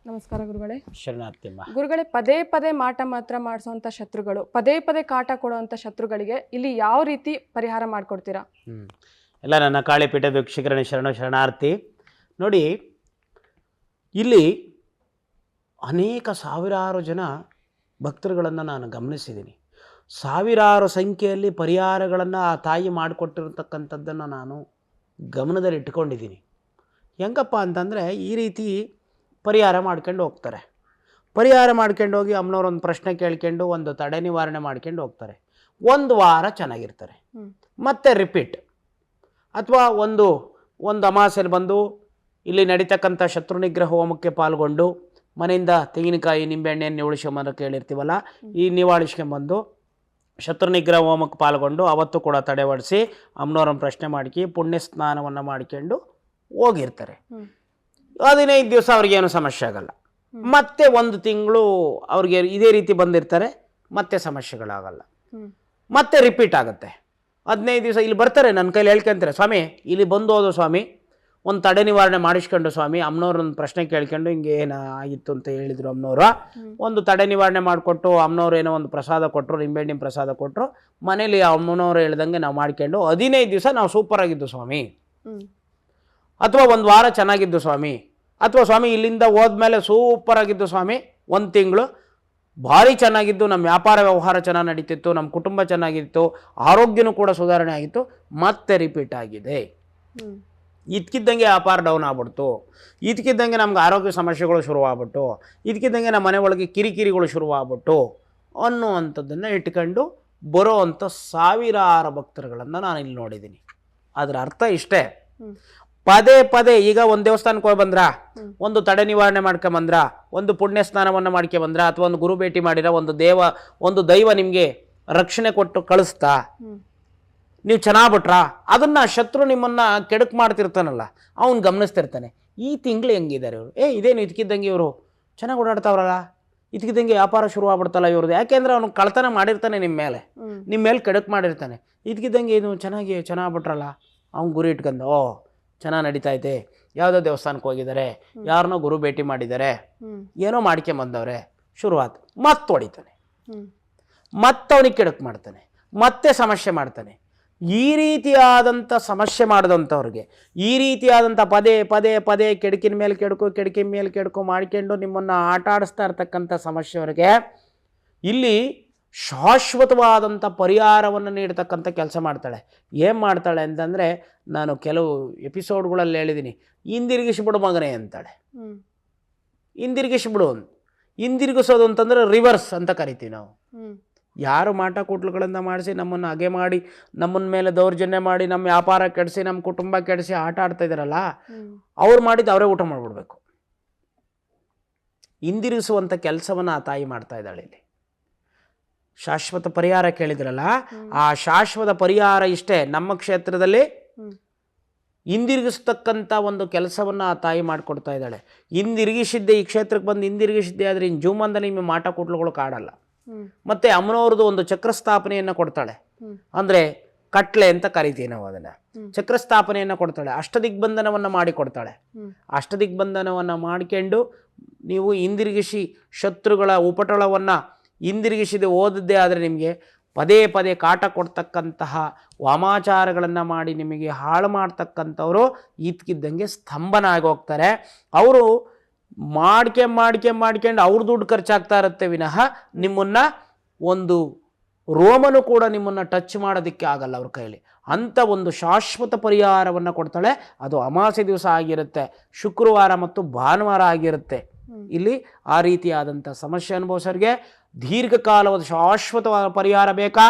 ನಮಸ್ಕಾರ ಗುರುಗಳೇ. ಶರಣಾರ್ಥಿಮ್ಮ. ಗುರುಗಳೇ, ಪದೇ ಪದೇ ಮಾಟ ಮಾಡಿಸುವಂಥ ಶತ್ರುಗಳು, ಪದೇ ಪದೇ ಕಾಟ ಕೊಡುವಂಥ ಶತ್ರುಗಳಿಗೆ ಇಲ್ಲಿ ಯಾವ ರೀತಿ ಪರಿಹಾರ ಮಾಡಿಕೊಡ್ತೀರಾ? ಎಲ್ಲ ನನ್ನ ಕಾಳಿಪೀಠ ವೀಕ್ಷಕರನ್ನ ಶರಣಾರ್ಥಿ. ನೋಡಿ, ಇಲ್ಲಿ ಅನೇಕ ಸಾವಿರಾರು ಜನ ಭಕ್ತರುಗಳನ್ನು ನಾನು ಗಮನಿಸಿದ್ದೀನಿ. ಸಾವಿರಾರು ಸಂಖ್ಯೆಯಲ್ಲಿ ಪರಿಹಾರಗಳನ್ನು ಆ ತಾಯಿ ಮಾಡಿಕೊಟ್ಟಿರ್ತಕ್ಕಂಥದ್ದನ್ನು ನಾನು ಗಮನದಲ್ಲಿ ಇಟ್ಕೊಂಡಿದ್ದೀನಿ. ಹೆಂಗಪ್ಪ ಅಂತಂದರೆ, ಈ ರೀತಿ ಪರಿಹಾರ ಮಾಡ್ಕೊಂಡು ಹೋಗ್ತಾರೆ. ಪರಿಹಾರ ಮಾಡ್ಕೊಂಡು ಹೋಗಿ ಅಮ್ಮನವ್ರೊಂದು ಪ್ರಶ್ನೆ ಕೇಳ್ಕೊಂಡು ಒಂದು ತಡೆ ನಿವಾರಣೆ ಮಾಡ್ಕೊಂಡು ಹೋಗ್ತಾರೆ. ಒಂದು ವಾರ ಚೆನ್ನಾಗಿರ್ತಾರೆ, ಮತ್ತೆ ರಿಪೀಟ್. ಅಥವಾ ಒಂದು ಅಮಾವಾಸ್ಯೆಯಲ್ಲಿ ಬಂದು ಇಲ್ಲಿ ನಡೀತಕ್ಕಂಥ ಶತ್ರು ನಿಗ್ರಹ ಹೋಮಕ್ಕೆ ಪಾಲ್ಗೊಂಡು ಮನೆಯಿಂದ ತೆಂಗಿನಕಾಯಿ ನಿಂಬೆಹಣ್ಣೆಯನ್ನು ಉಳಿಸ್ಕೊಂಬಂದು ಕೇಳಿರ್ತೀವಲ್ಲ, ಈ ನಿವಾಳಿಸ್ಕೊಂಬಂದು ಶತ್ರು ನಿಗ್ರಹ ಹೋಮಕ್ಕೆ ಪಾಲ್ಗೊಂಡು ಅವತ್ತು ಕೂಡ ತಡೆ ಹೊಡಿಸಿ ಅಮ್ಮನವ್ರನ್ನ ಪ್ರಶ್ನೆ ಮಾಡ್ಕಿ ಪುಣ್ಯ ಸ್ನಾನವನ್ನು ಮಾಡ್ಕೊಂಡು ಹೋಗಿರ್ತಾರೆ. 15 ದಿವಸ ಅವ್ರಿಗೇನು ಸಮಸ್ಯೆ ಆಗಲ್ಲ. ಮತ್ತೆ 1 ತಿಂಗಳು ಅವ್ರಿಗೆ ಇದೇ ರೀತಿ ಬಂದಿರ್ತಾರೆ, ಮತ್ತೆ ಸಮಸ್ಯೆಗಳಾಗಲ್ಲ, ಮತ್ತೆ ರಿಪೀಟ್ ಆಗುತ್ತೆ. 15 ದಿವಸ ಇಲ್ಲಿ ಬರ್ತಾರೆ, ನನ್ನ ಕೈಲಿ ಹೇಳ್ಕೊಂತಾರೆ, ಸ್ವಾಮಿ ಇಲ್ಲಿ ಬಂದು ಹೋದು ಸ್ವಾಮಿ, ಒಂದು ತಡೆ ನಿವಾರಣೆ ಮಾಡಿಸ್ಕೊಂಡು ಸ್ವಾಮಿ, ಅಮ್ಮನವ್ರನ್ನ ಪ್ರಶ್ನೆ ಕೇಳ್ಕೊಂಡು ಹಿಂಗೆ ಏನಾಗಿತ್ತು ಅಂತ ಹೇಳಿದರು ಅಮ್ಮನವರು. ಒಂದು ತಡೆ ನಿವಾರಣೆ ಮಾಡಿಕೊಟ್ಟು ಅಮ್ಮನವ್ರು ಏನೋ ಒಂದು ಪ್ರಸಾದ ಕೊಟ್ಟರು, ನಿಂಬೆಹಣ್ಣಿನ ಪ್ರಸಾದ ಕೊಟ್ಟರು. ಮನೇಲಿ ಅಮ್ಮನವ್ರು ಹೇಳ್ದಂಗೆ ನಾವು ಮಾಡ್ಕೊಂಡು 15 ದಿವಸ ನಾವು ಸೂಪರ್ ಆಗಿದ್ದು ಸ್ವಾಮಿ, ಅಥವಾ 1 ವಾರ ಚೆನ್ನಾಗಿದ್ದು ಸ್ವಾಮಿ, ಅಥವಾ ಸ್ವಾಮಿ ಇಲ್ಲಿಂದ ಹೋದ್ಮೇಲೆ ಸೂಪರ್ ಆಗಿದ್ದು ಸ್ವಾಮಿ, 1 ತಿಂಗಳು ಭಾರಿ ಚೆನ್ನಾಗಿದ್ದು, ನಮ್ಮ ವ್ಯಾಪಾರ ವ್ಯವಹಾರ ಚೆನ್ನಾಗಿ ನಡೀತಿತ್ತು, ನಮ್ಮ ಕುಟುಂಬ ಚೆನ್ನಾಗಿತ್ತು, ಆರೋಗ್ಯನೂ ಕೂಡ ಸುಧಾರಣೆ ಆಗಿತ್ತು, ಮತ್ತೆ ರಿಪೀಟ್ ಆಗಿದೆ. ಇದಕ್ಕಿದ್ದಂಗೆ ವ್ಯಾಪಾರ ಡೌನ್ ಆಗ್ಬಿಡ್ತು, ಇದಕ್ಕಿದ್ದಂಗೆ ನಮ್ಗೆ ಆರೋಗ್ಯ ಸಮಸ್ಯೆಗಳು ಶುರುವಾಗ್ಬಿಟ್ಟು, ಇದಕ್ಕಿದ್ದಂಗೆ ನಮ್ಮ ಮನೆ ಒಳಗೆ ಕಿರಿಕಿರಿಗಳು ಶುರುವಾಗ್ಬಿಟ್ಟು ಅನ್ನುವಂಥದ್ದನ್ನು ಇಟ್ಕೊಂಡು ಬರೋ ಅಂಥ ಸಾವಿರಾರು ಭಕ್ತರುಗಳನ್ನು ನಾನು ಇಲ್ಲಿ ನೋಡಿದ್ದೀನಿ. ಅದರ ಅರ್ಥ ಇಷ್ಟೇ, ಪದೇ ಪದೇ ಈಗ ಒಂದು ದೇವಸ್ಥಾನಕ್ಕೆ ಹೋಗಿ ಬಂದ್ರ, ಒಂದು ತಡೆ ನಿವಾರಣೆ ಮಾಡ್ಕೊಂಬಂದ್ರ, ಒಂದು ಪುಣ್ಯ ಸ್ನಾನವನ್ನು ಮಾಡ್ಕೊಂಬಂದ್ರ, ಅಥವಾ ಒಂದು ಗುರು ಭೇಟಿ ಮಾಡಿರ, ಒಂದು ದೈವ ನಿಮಗೆ ರಕ್ಷಣೆ ಕೊಟ್ಟು ಕಳಿಸ್ತಾ ನೀವು ಚೆನ್ನಾಗ್ಬಿಟ್ರಾ, ಅದನ್ನ ಶತ್ರು ನಿಮ್ಮನ್ನ ಕೆಡಕ್ ಮಾಡ್ತಿರ್ತಾನಲ್ಲ, ಅವನು ಗಮನಿಸ್ತಿರ್ತಾನೆ. ಈ ತಿಂಗಳು ಹೆಂಗಿದ್ದಾರೆ ಇವರು, ಇದೇನು ಇದಕ್ಕಿದ್ದಂಗೆ ಇವರು ಚೆನ್ನಾಗಿ ಓಡಾಡ್ತಾವ್ರಲ್ಲ, ಇದಕ್ಕಿದ್ದಂಗೆ ವ್ಯಾಪಾರ ಶುರು ಆಗ್ಬಿಡ್ತಲ್ಲ ಇವ್ರದ್ದು, ಯಾಕೆಂದ್ರೆ ಅವನು ಕಳ್ತನ ಮಾಡಿರ್ತಾನೆ, ನಿಮ್ಮ ಮೇಲೆ ಕೆಡಕ್ ಮಾಡಿರ್ತಾನೆ. ಇದಕ್ಕಿದ್ದಂಗೆ ಇದು ಚೆನ್ನಾಗ್ಬಿಟ್ರಲ್ಲ, ಅವ್ನು ಗುರಿ ಇಟ್ಕೊಂಡು ಚೆನ್ನಾಗಿ ನಡೀತೈತೆ, ಯಾವುದೋ ದೇವಸ್ಥಾನಕ್ಕೆ ಹೋಗಿದ್ದಾರೆ, ಯಾರನ್ನೋ ಗುರು ಭೇಟಿ ಮಾಡಿದ್ದಾರೆ, ಏನೋ ಮಾಡ್ಕೊಂಬಂದವ್ರೆ, ಶುರುವಾತು, ಮತ್ತೆ ಹೊಡಿತಾನೆ, ಮತ್ತೆ ಅವನಿಗೆ ಕೆಡಕ್ ಮಾಡ್ತಾನೆ, ಮತ್ತೆ ಸಮಸ್ಯೆ ಮಾಡ್ತಾನೆ. ಈ ರೀತಿಯಾದಂಥ ಸಮಸ್ಯೆ ಮಾಡಿದಂಥವ್ರಿಗೆ, ಈ ರೀತಿಯಾದಂಥ ಪದೇ ಪದೇ ಪದೇ ಕೆಡಕಿನ ಮೇಲೆ ಕೆಡಕು ಮಾಡ್ಕೊಂಡು ನಿಮ್ಮನ್ನು ಆಟ ಆಡಿಸ್ತಾ ಇರ್ತಕ್ಕಂಥ ಸಮಸ್ಯೆಯವರಿಗೆ ಇಲ್ಲಿ ಶಾಶ್ವತವಾದಂಥ ಪರಿಹಾರವನ್ನು ನೀಡ್ತಕ್ಕಂಥ ಕೆಲಸ ಮಾಡ್ತಾಳೆ. ಏನು ಮಾಡ್ತಾಳೆ ಅಂತಂದರೆ, ನಾನು ಕೆಲವು ಎಪಿಸೋಡ್ಗಳಲ್ಲಿ ಹೇಳಿದ್ದೀನಿ, ಹಿಂದಿರುಗಿಸ್ಬಿಡು ಮಗನೇ ಅಂತಾಳೆ. ಹಿಂದಿರುಗಿಸ್ಬಿಡು, ಹಿಂದಿರುಗಿಸೋದು ಅಂತಂದರೆ ರಿವರ್ಸ್ ಅಂತ ಕರಿತೀವಿ ನಾವು. ಯಾರು ಮಾಟ ಕೂಟ್ಲುಗಳನ್ನು ಮಾಡಿಸಿ ನಮ್ಮನ್ನು ಹಾಗೆ ಮಾಡಿ ನಮ್ಮನ್ನ ಮೇಲೆ ದೌರ್ಜನ್ಯ ಮಾಡಿ ನಮ್ಮ ವ್ಯಾಪಾರ ಕೆಡಿಸಿ ನಮ್ಮ ಕುಟುಂಬ ಕೆಡಿಸಿ ಆಟ ಆಡ್ತಾ ಇದ್ದಾರಲ್ಲ, ಅವ್ರು ಮಾಡಿದ್ದು ಅವರೇ ಊಟ ಮಾಡಿಬಿಡ್ಬೇಕು. ಹಿಂದಿರುಗಿಸುವಂಥ ಕೆಲಸವನ್ನು ಆ ತಾಯಿ ಮಾಡ್ತಾ ಇದ್ದಾಳೆ. ಇಲ್ಲಿ ಶಾಶ್ವತ ಪರಿಹಾರ ಕೇಳಿದ್ರಲ್ಲ, ಆ ಶಾಶ್ವತ ಪರಿಹಾರ ಇಷ್ಟೇ. ನಮ್ಮ ಕ್ಷೇತ್ರದಲ್ಲಿ ಹಿಂದಿರುಗಿಸ್ತಕ್ಕಂಥ ಒಂದು ಕೆಲಸವನ್ನು ಆ ತಾಯಿ ಮಾಡಿಕೊಡ್ತಾ ಇದ್ದಾಳೆ. ಹಿಂದಿರುಗಿಸಿದ್ದೆ, ಈ ಕ್ಷೇತ್ರಕ್ಕೆ ಬಂದು ಹಿಂದಿರುಗಿಸಿದ್ದೆ ಆದರೆ ಇನ್ನು ಜೀವಮಾನದಲ್ಲಿ ನಿಮಗೆ ಮಾಟ ಕೂಟ್ಲುಗಳು ಕಾಡಲ್ಲ. ಮತ್ತೆ ಅಮ್ಮನವ್ರದ್ದು ಒಂದು ಚಕ್ರಸ್ಥಾಪನೆಯನ್ನು ಕೊಡ್ತಾಳೆ, ಅಂದರೆ ಕಟ್ಲೆ ಅಂತ ಕರಿತೀವಿ ನಾವು ಅದನ್ನು. ಚಕ್ರಸ್ಥಾಪನೆಯನ್ನು ಕೊಡ್ತಾಳೆ, ಅಷ್ಟದಿಗ್ಬಂಧನವನ್ನು ಮಾಡಿಕೊಡ್ತಾಳೆ. ಅಷ್ಟದಿಗ್ಬಂಧನವನ್ನು ಮಾಡ್ಕೊಂಡು ನೀವು ಹಿಂದಿರುಗಿಸಿ ಶತ್ರುಗಳ ಉಪಟಳವನ್ನು ಹಿಂದಿರುಗಿಸಿದೆ ಓದದ್ದೇ ಆದರೆ ನಿಮಗೆ ಪದೇ ಪದೇ ಕಾಟ ಕೊಡ್ತಕ್ಕಂತಹ ವಾಮಾಚಾರಗಳನ್ನು ಮಾಡಿ ನಿಮಗೆ ಹಾಳು ಮಾಡ್ತಕ್ಕಂಥವರು ಇದ್ಕಿದ್ದಂಗೆ ಸ್ತಂಭನ ಆಗಿ ಹೋಗ್ತಾರೆ. ಅವರು ಮಾಡ್ಕೊಂಡು ಅವ್ರ ದುಡ್ಡು ಖರ್ಚಾಗ್ತಾ ಇರುತ್ತೆ ವಿನಃ ನಿಮ್ಮನ್ನು ಒಂದು ರೋಮನು ಕೂಡ ನಿಮ್ಮನ್ನು ಟಚ್ ಮಾಡೋದಕ್ಕೆ ಆಗಲ್ಲ ಅವ್ರ ಕೈಲಿ. ಅಂಥ ಒಂದು ಶಾಶ್ವತ ಪರಿಹಾರವನ್ನು ಕೊಡ್ತಾಳೆ. ಅದು ಅಮಾವಾಸ್ಯೆ ದಿವಸ ಆಗಿರುತ್ತೆ, ಶುಕ್ರವಾರ ಮತ್ತು ಭಾನುವಾರ ಆಗಿರುತ್ತೆ. ಇಲ್ಲಿ ಆ ರೀತಿಯಾದಂಥ ಸಮಸ್ಯೆ ಅನುಭವಿಸೋರಿಗೆ ದೀರ್ಘಕಾಲವಾದ ಶಾಶ್ವತವಾದ ಪರಿಹಾರ ಬೇಕಾ,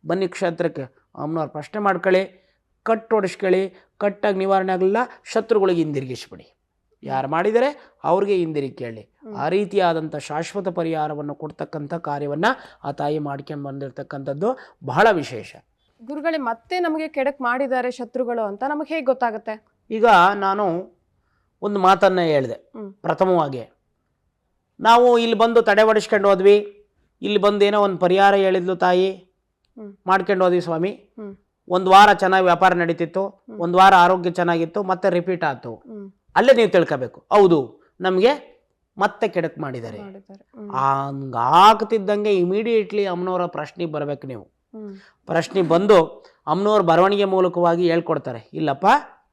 ಬನ್ನಿ ಕ್ಷೇತ್ರಕ್ಕೆ, ಅಮ್ಮನವ್ರು ಪ್ರಶ್ನೆ ಮಾಡ್ಕೊಳ್ಳಿ, ಕಟ್ಟು ಹೊಡಿಸ್ಕೊಳ್ಳಿ, ಕಟ್ಟಾಗಿ ನಿವಾರಣೆ ಆಗಲಿಲ್ಲ, ಶತ್ರುಗಳಿಗೆ ಹಿಂದಿರುಗಿಸ್ಬಿಡಿ, ಯಾರು ಮಾಡಿದರೆ ಅವ್ರಿಗೆ ಹಿಂದಿರುಗಿ ಕೇಳಿ. ಆ ರೀತಿಯಾದಂಥ ಶಾಶ್ವತ ಪರಿಹಾರವನ್ನು ಕೊಡ್ತಕ್ಕಂಥ ಕಾರ್ಯವನ್ನು ಆ ತಾಯಿ ಮಾಡ್ಕೊಂಡು ಬಂದಿರತಕ್ಕಂಥದ್ದು ಬಹಳ ವಿಶೇಷ. ಗುರುಗಳೇ, ಮತ್ತೆ ನಮಗೆ ಕೆಡಕ್ ಮಾಡಿದ್ದಾರೆ ಶತ್ರುಗಳು ಅಂತ ನಮಗೆ ಹೇಗೆ ಗೊತ್ತಾಗುತ್ತೆ? ಈಗ ನಾನು ಒಂದು ಮಾತನ್ನು ಹೇಳಿದೆ ಪ್ರಥಮವಾಗಿ, ನಾವು ಇಲ್ಲಿ ಬಂದು ತಡೆ ಹೊಡಿಸ್ಕೊಂಡು ಹೋದ್ವಿ, ಇಲ್ಲಿ ಬಂದು ಏನೋ ಒಂದು ಪರಿಹಾರ ಹೇಳಿದ್ಲು ತಾಯಿ, ಮಾಡ್ಕೊಂಡು ಹೋದ್ವಿ ಸ್ವಾಮಿ, 1 ವಾರ ಚೆನ್ನಾಗಿ ವ್ಯಾಪಾರ ನಡೀತಿತ್ತು, 1 ವಾರ ಆರೋಗ್ಯ ಚೆನ್ನಾಗಿತ್ತು, ಮತ್ತೆ ರಿಪೀಟ್ ಆಯ್ತು. ಅಲ್ಲೇ ನೀವು ತಿಳ್ಕೋಬೇಕು, ಹೌದು ನಮಗೆ ಮತ್ತೆ ಕೆಡಕ್ ಮಾಡಿದ್ದಾರೆ. ಮಾಡಿದ್ದಾರೆ. ಹಂಗಾಗ್ತಿದ್ದಂಗೆ ಇಮಿಡಿಯೇಟ್ಲಿ ಅಮ್ಮನವರ ಪ್ರಶ್ನೆಗೆ ಬರ್ಬೇಕು ನೀವು. ಪ್ರಶ್ನೆ ಬಂದು ಅಮ್ಮನವ್ರ ಬರವಣಿಗೆ ಮೂಲಕವಾಗಿ ಹೇಳ್ಕೊಡ್ತಾರೆ, ಇಲ್ಲಪ್ಪ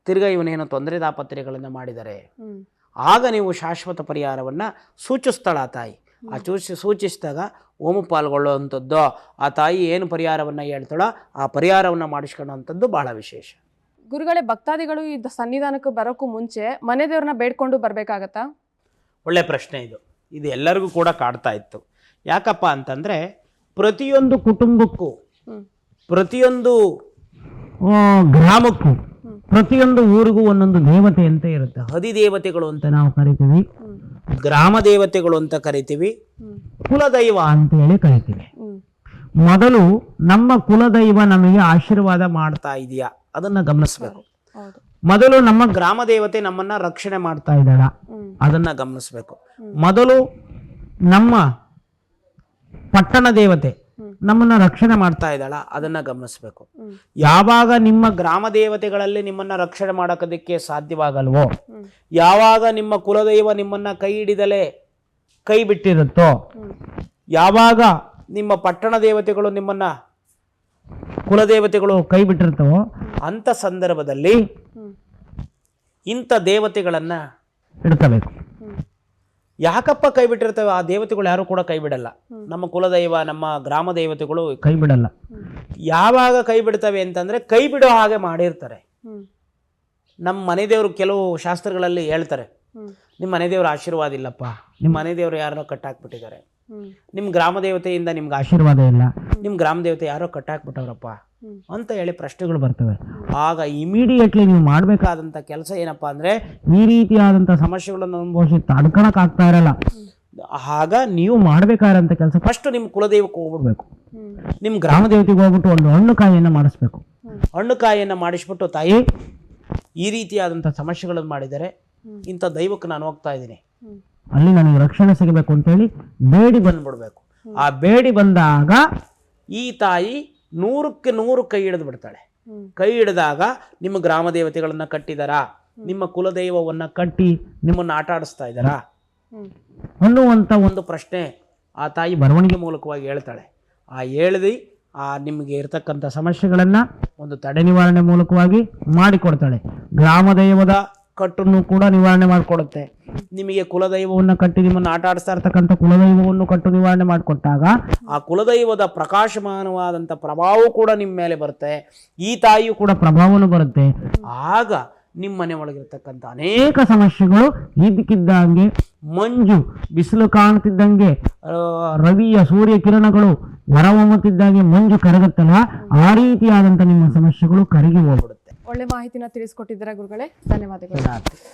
ತಿರ್ಗಾ ಇವನೇನೋ ತೊಂದರೆ ತಾಪತ್ರೆಗಳನ್ನು ಮಾಡಿದ್ದಾರೆ. ಆಗ ನೀವು ಶಾಶ್ವತ ಪರಿಹಾರವನ್ನು ಸೂಚಿಸ್ತಾಳ ಆ ತಾಯಿ. ಆ ಸೂಚಿಸಿದಾಗ ಹೋಮ ಪಾಲ್ಗೊಳ್ಳುವಂಥದ್ದು, ಆ ತಾಯಿ ಏನು ಪರಿಹಾರವನ್ನು ಹೇಳ್ತಾಳೋ ಆ ಪರಿಹಾರವನ್ನು ಮಾಡಿಸ್ಕೊಳ್ಳೋವಂಥದ್ದು ಬಹಳ ವಿಶೇಷ. ಗುರುಗಳೇ, ಭಕ್ತಾದಿಗಳು ಈ ಸನ್ನಿಧಾನಕ್ಕೆ ಬರೋಕ್ಕೂ ಮುಂಚೆ ಮನೆ ದೇವ್ರನ್ನ ಬೇಡ್ಕೊಂಡು ಬರ್ಬೇಕಾಗತ್ತಾ? ಒಳ್ಳೆ ಪ್ರಶ್ನೆ ಇದು. ಇದು ಎಲ್ಲರಿಗೂ ಕೂಡ ಕಾಡ್ತಾ ಇತ್ತು. ಯಾಕಪ್ಪ ಅಂತಂದರೆ ಪ್ರತಿಯೊಂದು ಕುಟುಂಬಕ್ಕೂ, ಪ್ರತಿಯೊಂದು ಗ್ರಾಮಕ್ಕೂ, ಪ್ರತಿಯೊಂದು ಊರಿಗೂ ಒಂದೊಂದು ದೇವತೆ ಅಂತ ಇರುತ್ತೆ. ಅಧಿದೇವತೆಗಳು ಅಂತ ನಾವು ಕರಿತೀವಿ, ಗ್ರಾಮ ದೇವತೆಗಳು ಅಂತ ಕರಿತೀವಿ, ಕುಲದೈವ ಅಂತ ಹೇಳಿ ಕರಿತೀವಿ. ಮೊದಲು ನಮ್ಮ ಕುಲದೈವ ನಮಗೆ ಆಶೀರ್ವಾದ ಮಾಡ್ತಾ ಇದೆಯಾ ಅದನ್ನ ಗಮನಿಸ್ಬೇಕು. ಮೊದಲು ನಮ್ಮ ಗ್ರಾಮ ದೇವತೆ ನಮ್ಮನ್ನ ರಕ್ಷಣೆ ಮಾಡ್ತಾ ಇದ್ದಾಳ ಅದನ್ನ ಗಮನಿಸ್ಬೇಕು. ಮೊದಲು ನಮ್ಮ ಪಟ್ಟಣ ದೇವತೆ ನಮ್ಮನ್ನ ರಕ್ಷಣೆ ಮಾಡ್ತಾ ಇದ್ದಾಳ ಅದನ್ನ ಗಮನಿಸ್ಬೇಕು. ಯಾವಾಗ ನಿಮ್ಮ ಗ್ರಾಮ ದೇವತೆಗಳಲ್ಲಿ ನಿಮ್ಮನ್ನ ರಕ್ಷಣೆ ಮಾಡೋದಕ್ಕೆ ಸಾಧ್ಯವಾಗಲ್ವೋ, ಯಾವಾಗ ನಿಮ್ಮ ಕುಲದೈವ ನಿಮ್ಮನ್ನ ಕೈ ಹಿಡಿದಲೇ ಕೈ ಬಿಟ್ಟಿರುತ್ತೋ, ಯಾವಾಗ ನಿಮ್ಮ ಪಟ್ಟಣ ದೇವತೆಗಳು ನಿಮ್ಮನ್ನ ಕುಲದೇವತೆಗಳು ಕೈ ಬಿಟ್ಟಿರ್ತವೋ ಅಂಥ ಸಂದರ್ಭದಲ್ಲಿ ಇಂಥ ದೇವತೆಗಳನ್ನ ಇಡ್ಕೋಬೇಕು. ಯಾಕಪ್ಪ ಕೈ ಬಿಟ್ಟಿರ್ತವೆ? ಆ ದೇವತೆಗಳು ಯಾರು ಕೂಡ ಕೈ ಬಿಡಲ್ಲ. ನಮ್ಮ ಕುಲದೈವ, ನಮ್ಮ ಗ್ರಾಮ ದೇವತೆಗಳು ಕೈ ಬಿಡಲ್ಲ. ಯಾವಾಗ ಕೈ ಬಿಡ್ತವೆ ಅಂತಂದ್ರೆ ಕೈ ಬಿಡೋ ಹಾಗೆ ಮಾಡಿರ್ತಾರೆ. ನಮ್ಮ ಮನೆ ದೇವರು ಕೆಲವು ಶಾಸ್ತ್ರಗಳಲ್ಲಿ ಹೇಳ್ತಾರೆ, ನಿಮ್ಮ ಮನೆ ದೇವ್ರ ಆಶೀರ್ವಾದ ಇಲ್ಲಪ್ಪ, ನಿಮ್ಮ ಮನೆ ದೇವರು ಯಾರೋ ಕಟ್ಟಾಕ್ಬಿಟ್ಟಿದ್ದಾರೆ, ನಿಮ್ಮ ಗ್ರಾಮ ದೇವತೆಯಿಂದ ನಿಮ್ಗೆ ಆಶೀರ್ವಾದ ಇಲ್ಲ, ನಿಮ್ಮ ಗ್ರಾಮ ದೇವತೆ ಯಾರೋ ಕಟ್ಟಾಕ್ಬಿಟ್ಟವ್ರಪ್ಪ ಅಂತ ಹೇಳಿ ಪ್ರಶ್ನೆಗಳು ಬರ್ತವೆ. ಆಗ ಇಮಿಡಿಯೇಟ್ಲಿ ನೀವು ಮಾಡಬೇಕಾದಂಥ ಕೆಲಸ ಏನಪ್ಪ ಅಂದರೆ, ಈ ರೀತಿಯಾದಂಥ ಸಮಸ್ಯೆಗಳನ್ನು ಅನುಭವಿಸಿ ತಡ್ಕೊಳಕ್ ಆಗ್ತಾ ಇರಲ್ಲ, ಆಗ ನೀವು ಮಾಡಬೇಕಾದಂಥ ಕೆಲಸ ಫಸ್ಟ್ ನಿಮ್ಮ ಕುಲದೈವಕ್ಕೆ ಹೋಗ್ಬಿಡ್ಬೇಕು. ನಿಮ್ಮ ಗ್ರಾಮ ದೇವತೆಗೆ ಹೋಗ್ಬಿಟ್ಟು ಒಂದು ಹಣ್ಣು ಕಾಯಿಯನ್ನು ಮಾಡಿಸ್ಬೇಕು. ಹಣ್ಣು ಕಾಯಿಯನ್ನು ಮಾಡಿಸ್ಬಿಟ್ಟು, ತಾಯಿ ಈ ರೀತಿಯಾದಂಥ ಸಮಸ್ಯೆಗಳನ್ನು ಮಾಡಿದರೆ ಇಂಥ ದೈವಕ್ಕೆ ನಾನು ಹೋಗ್ತಾ ಇದ್ದೀನಿ, ಅಲ್ಲಿ ನನಗೆ ರಕ್ಷಣೆ ಸಿಗಬೇಕು ಅಂತೇಳಿ ಬೇಡಿ ಬಂದ್ಬಿಡ್ಬೇಕು. ಆ ಬೇಡಿ ಬಂದಾಗ ಈ ತಾಯಿ 100ಕ್ಕೆ 100 ಕೈ ಹಿಡಿದು ಬಿಡ್ತಾಳೆ. ಕೈ ಹಿಡಿದಾಗ ನಿಮ್ಮ ಗ್ರಾಮ ದೇವತೆಗಳನ್ನ ಕಟ್ಟಿದಾರಾ, ನಿಮ್ಮ ಕುಲದೈವವನ್ನ ಕಟ್ಟಿ ನಿಮ್ಮನ್ನು ಆಟ ಆಡಿಸ್ತಾ ಇದ್ದಾರಾ ಅನ್ನುವಂಥ ಒಂದು ಪ್ರಶ್ನೆ ಆ ತಾಯಿ ಬರವಣಿಗೆ ಮೂಲಕವಾಗಿ ಹೇಳ್ತಾಳೆ. ಆ ಹೇಳ್ದಿ ನಿಮಗೆ ಇರ್ತಕ್ಕಂಥ ಸಮಸ್ಯೆಗಳನ್ನು ಒಂದು ತಡೆ ನಿವಾರಣೆ ಮೂಲಕವಾಗಿ ಮಾಡಿಕೊಡ್ತಾಳೆ. ಗ್ರಾಮ ದೈವದ ಕಟ್ಟನ್ನು ಕೂಡ ನಿವಾರಣೆ ಮಾಡಿಕೊಡುತ್ತೆ. ನಿಮಗೆ ಕುಲದೈವವನ್ನು ಕಟ್ಟಿ ನಿಮ್ಮನ್ನು ಆಟ ಆಡಿಸ್ತಾ ಇರ್ತಕ್ಕಂಥ ಕುಲದೈವವನ್ನು ಕಟ್ಟು ನಿವಾರಣೆ ಮಾಡಿಕೊಟ್ಟಾಗ ಆ ಕುಲದೈವದ ಪ್ರಕಾಶಮಾನವಾದಂಥ ಪ್ರಭಾವ ಕೂಡ ನಿಮ್ಮ ಮೇಲೆ ಬರುತ್ತೆ. ಈ ತಾಯಿಯು ಕೂಡ ಪ್ರಭಾವನೂ ಬರುತ್ತೆ. ಆಗ ನಿಮ್ಮ ಮನೆ ಒಳಗಿರ್ತಕ್ಕಂಥ ಅನೇಕ ಸಮಸ್ಯೆಗಳು ಇದ್ದಕ್ಕಿದ್ದಂಗೆ ಮಂಜು, ಬಿಸಿಲು ಕಾಣ್ತಿದ್ದಂಗೆ, ರವಿಯ ಸೂರ್ಯ ಕಿರಣಗಳು ಹೊರಹೊಮ್ಮುತ್ತಿದ್ದಂಗೆ ಮಂಜು ಕರಗುತ್ತಲ್ಲ, ಆ ರೀತಿಯಾದಂಥ ನಿಮ್ಮ ಸಮಸ್ಯೆಗಳು ಕರಗಿ ಹೋಗ್ಬಿಡುತ್ತೆ. ಒಳ್ಳೆ ಮಾಹಿತಿನ ತಿಳಿಸ್ಕೊಟ್ಟಿದ್ದೀರಾ ಗುರುಗಳೇ, ಧನ್ಯವಾದಗಳು.